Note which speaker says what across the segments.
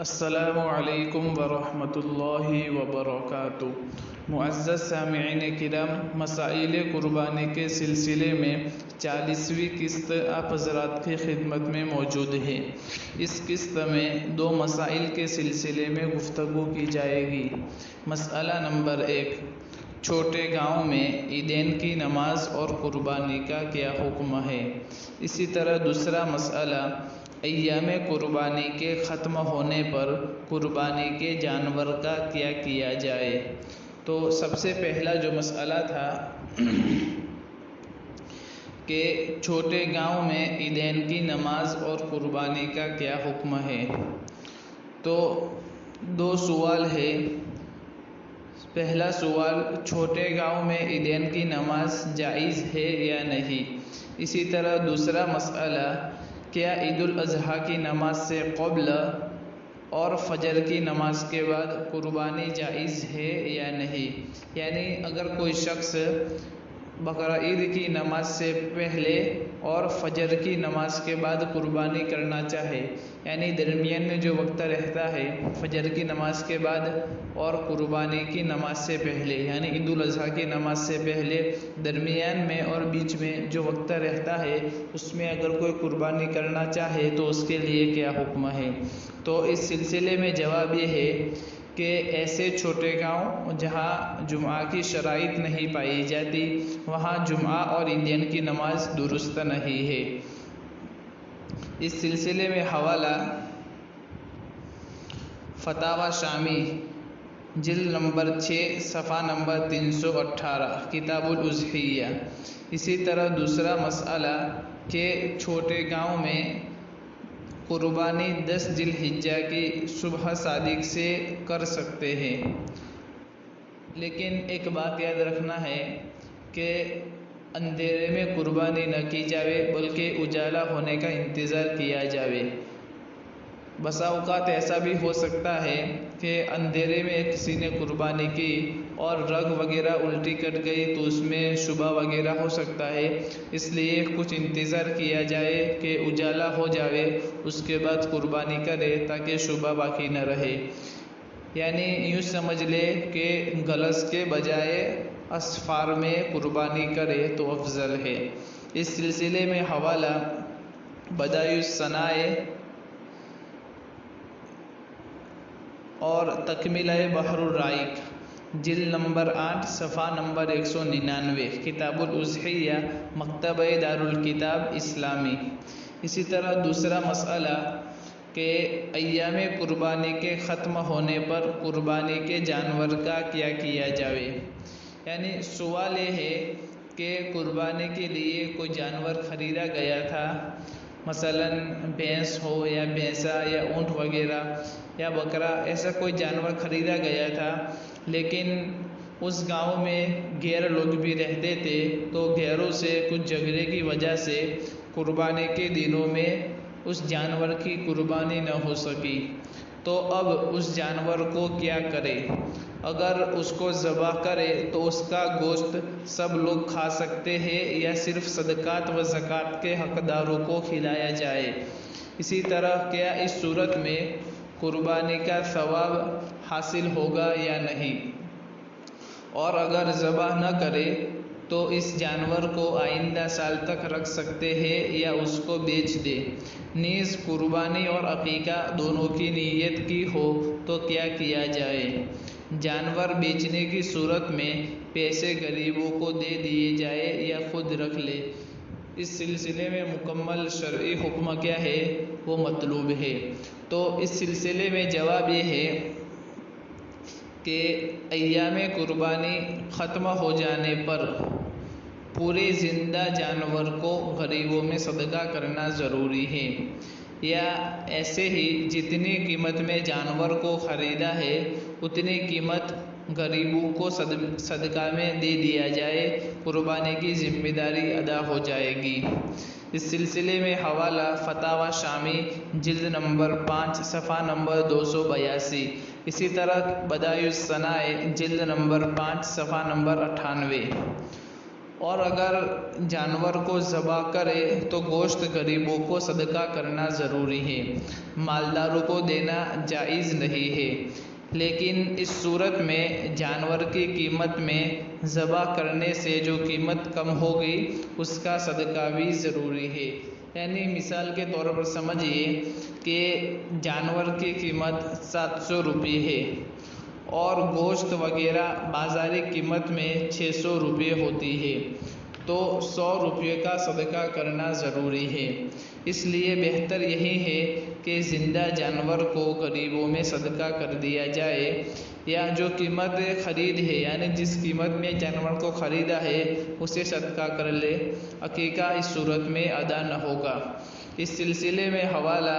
Speaker 1: السلام علیکم ورحمۃ اللہ وبرکاتہ۔ معزز سامعین کرام، مسائل قربانی کے سلسلے میں 40ویں قسط آپ حضرات کی خدمت میں موجود ہے۔ اس قسط میں 2 مسائل کے سلسلے میں گفتگو کی جائے گی۔ مسئلہ نمبر 1، چھوٹے گاؤں میں عیدین کی نماز اور قربانی کا کیا حکم ہے۔ اسی طرح دوسرا مسئلہ، ایام قربانی کے ختم ہونے پر قربانی کے جانور کا کیا کیا جائے۔ تو سب سے پہلا جو مسئلہ تھا کہ چھوٹے گاؤں میں عیدین کی نماز اور قربانی کا کیا حکم ہے، تو 2 سوال ہے۔ پہلا سوال، چھوٹے گاؤں میں عیدین کی نماز جائز ہے یا نہیں۔ اسی طرح دوسرا مسئلہ، کیا عید الاضحیٰ کی نماز سے قبل اور فجر کی نماز کے بعد قربانی جائز ہے یا نہیں۔ یعنی اگر کوئی شخص بقرعید کی نماز سے پہلے اور فجر کی نماز کے بعد قربانی کرنا چاہے، یعنی درمیان میں جو وقت رہتا ہے فجر کی نماز کے بعد اور قربانی کی نماز سے پہلے، یعنی عید الاضحیٰ کی نماز سے پہلے درمیان میں اور بیچ میں جو وقت رہتا ہے، اس میں اگر کوئی قربانی کرنا چاہے تو اس کے لیے کیا حکم ہے۔ تو اس سلسلے میں جواب یہ ہے کہ ایسے چھوٹے گاؤں جہاں جمعہ کی شرائط نہیں پائی جاتی، وہاں جمعہ اور عیدین کی نماز درست نہیں ہے۔ اس سلسلے میں حوالہ فتاوی شامی، جلد نمبر 6 صفحہ نمبر 318، کتاب الاضحیہ۔ اسی طرح دوسرا مسئلہ کہ چھوٹے گاؤں میں قربانی 10 ذی الحجہ کی صبح صادق سے کر سکتے ہیں، لیکن ایک بات یاد رکھنا ہے کہ اندھیرے میں قربانی نہ کی جاوے بلکہ اجالا ہونے کا انتظار کیا جاوے۔ بسا اوقات ایسا بھی ہو سکتا ہے کہ اندھیرے میں کسی نے قربانی کی اور رگ وغیرہ الٹی کٹ گئی تو اس میں شعبہ وغیرہ ہو سکتا ہے، اس لیے کچھ انتظار کیا جائے کہ اجالا ہو جاوے، اس کے بعد قربانی کرے تاکہ شعبہ باقی نہ رہے۔ یعنی یوں سمجھ لے کہ گلس کے بجائے اسفار میں قربانی کرے تو افضل ہے۔ اس سلسلے میں حوالہ بدائع الصنائع اور تکملہ بحر الرائق، جلد نمبر 8 صفحہ نمبر 199، کتاب الاضحیہ، مکتبہ دار الکتاب اسلامی۔ اسی طرح دوسرا مسئلہ کہ ایام قربانی کے ختم ہونے پر قربانی کے جانور کا کیا کیا جائے۔ یعنی سوال یہ ہے کہ قربانی کے لیے کوئی جانور خریدا گیا تھا، مثلا بھینس ہو یا بھینسا یا اونٹ وغیرہ یا بکرا، ایسا کوئی جانور خریدا گیا تھا، لیکن اس گاؤں میں غیر لوگ بھی رہتے تھے، تو غیروں سے کچھ جھگڑے کی وجہ سے قربانی کے دنوں میں اس جانور کی قربانی نہ ہو سکی۔ تو اب اس جانور کو کیا کرے؟ اگر اس کو ذبح کرے تو اس کا گوشت سب لوگ کھا سکتے ہیں یا صرف صدقات و زکوٰۃ کے حقداروں کو کھلایا جائے؟ اسی طرح کیا اس صورت میں قربانی کا ثواب حاصل ہوگا یا نہیں؟ اور اگر ذبح نہ کرے تو اس جانور کو آئندہ سال تک رکھ سکتے ہیں یا اس کو بیچ دے؟ نیز قربانی اور عقیقہ دونوں کی نیت کی ہو تو کیا کیا جائے؟ جانور بیچنے کی صورت میں پیسے غریبوں کو دے دیے جائے یا خود رکھ لے؟ اس سلسلے میں مکمل شرعی حکم کیا ہے وہ مطلوب ہے۔ تو اس سلسلے میں جواب یہ ہے کہ ایام قربانی ختم ہو جانے پر پورے زندہ جانور کو غریبوں میں صدقہ کرنا ضروری ہے، یا ایسے ہی جتنی قیمت میں جانور کو خریدا ہے اتنی قیمت غریبوں کو صدقہ میں دے دیا جائے، قربانی کی ذمہ داری ادا ہو جائے گی۔ اس سلسلے میں حوالہ فتاوی شامی، جلد نمبر 5 صفحہ نمبر 282۔ اسی طرح بدائع الصنائع، جلد نمبر 5 صفحہ نمبر 98۔ اور اگر جانور کو ذبح کرے تو گوشت غریبوں کو صدقہ کرنا ضروری ہے، مالداروں کو دینا جائز نہیں ہے۔ لیکن اس صورت میں جانور کی قیمت میں ذبح کرنے سے جو قیمت کم ہوگی اس کا صدقہ بھی ضروری ہے۔ یعنی مثال کے طور پر سمجھیے کہ جانور کی قیمت 700 روپے ہے اور گوشت وغیرہ بازاری قیمت میں 600 روپے ہوتی ہے، تو 100 روپے کا صدقہ کرنا ضروری ہے۔ اس لیے بہتر یہی ہے کہ زندہ جانور کو غریبوں میں صدقہ کر دیا جائے، یا جو قیمت خرید ہے یعنی جس قیمت میں جانور کو خریدا ہے اسے صدقہ کر لے، عقیقہ اس صورت میں ادا نہ ہوگا۔ اس سلسلے میں حوالہ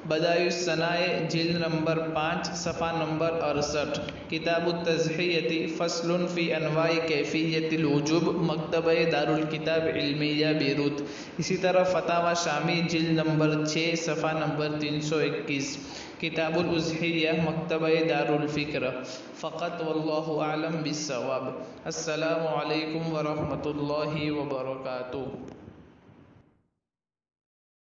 Speaker 1: بدائع الصنائع جلد نمبر 5 صفحہ نمبر 68، کتاب التضحیۃ فصل فی انواع کیفیت الوجوب، مکتبہ دارالکتاب علمیہ بیروت۔ اسی طرح فتاوی شامی جلد نمبر 6 صفحہ نمبر 321، کتاب الاضحیہ، مکتبہ دارالفکر۔ فقط واللہ اعلم بالصواب۔ السلام علیکم ورحمۃ اللہ وبرکاتہ۔